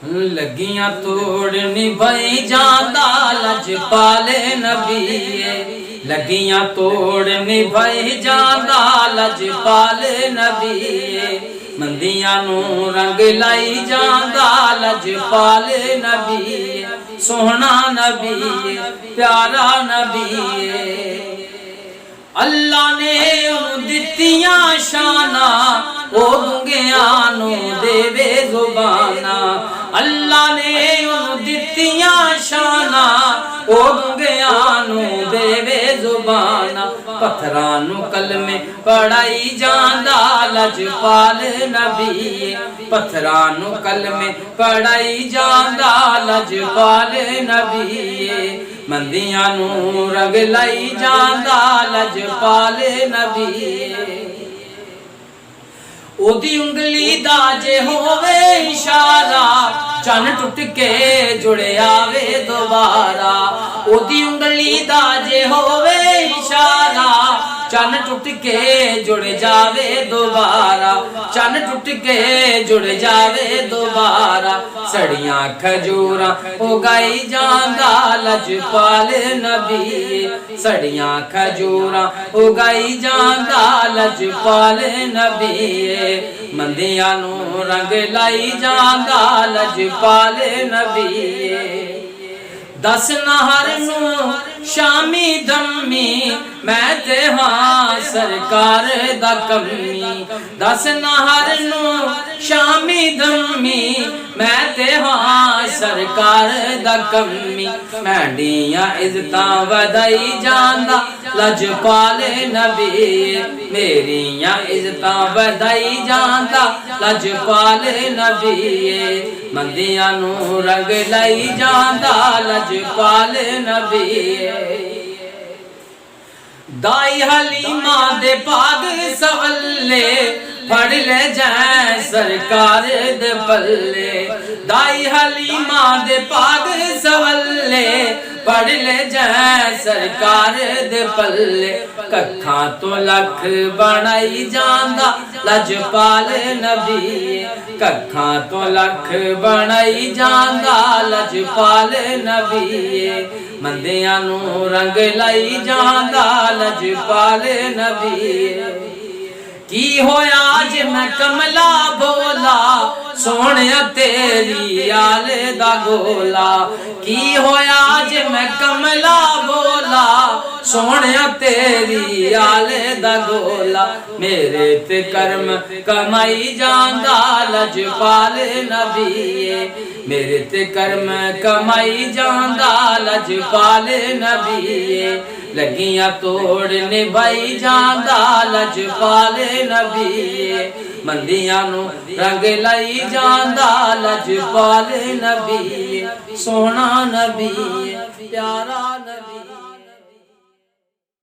लगियां तोड़ निभाई जांदा लजपाले नबीए, लगियां तोड़ निभाई जांदा लजपाले नबीए, मंदियां नू रंग लाई जांदा लजपाले नबीए, सोहना नबीए प्यारा नबीए। अल्लाह ने दित्तियां शाना ओ गुंगियां नू देवे जुबाना, अल्लाह ने दित्तियां शाना ओ गुंगियां नू देवे जुबाना, पत्थरां नू कलमे पढ़ाई जांदा लजपाल नबीए, पत्थरां नू कलमे पढ़ाई जांदा लजपाल नबीए, मंदियां नू रंग लाई जांदा लजपाल नबीए। ओदी उंगली दा जे होवे इशारा चन टुट के जुड़े आवे दोबारा, ओदी उंगली दा जे होवे इशारा चन टुट के जुड़ जावे दोबारा, चन टुट के जुड़ जावे दोबारा, सड़ियां खजूरां उगाई जांदा लजपाल नबीए, सड़ियां खजूरां उगाई जांदा लजपाल नबीए, मंदियां नू रंग लाई जांदा लजपाल नबीए। 10 नहर नू शामी दमी मैं ते हाँ सरकार दा कमी, 10 नहर नू शामी दमी मैं ते हाँ सरकार दा कमी, मैंडियां इज्जतां वधाई जांदा लजपाल नबीए, मेरियां इज्जतां वधाई जांदा लजपाल नबीए, मंदियां नू रंग लाई जांदा लजपाल नबीए। दाई हलीमा दे पाग सवल्ले फड़ ले जाए सरकार दे पल्ले, दाई हलीमा दे पाग सवल्ले पढ़ ले जाए सरकार दे पल्ले, कखां तो लख बनाई जांदा लजपाल नबीए, कखां तो लख बनाई जांदा लजपाल नबीए, मंदियां नू रंग लाई जांदा लजपाल नबीए। की होया जे मैं कमला बोला सोहणिया तेरी आल दा गोला, की होया जे मैं कमला बोला सोहणिया तेरी आल दा गोला, मेरे ते कर्म कमाई जांदा लजपाल नबीए, मेरे ते कर्म कमाई जांदा लजपाल नबीए, लगियां तोड़ निभाई जांदा लजपाल नबीए, मंदियां नू रंग लाई जांदा लजपाल नबीए, सोहना नबीए प्यारा नबी।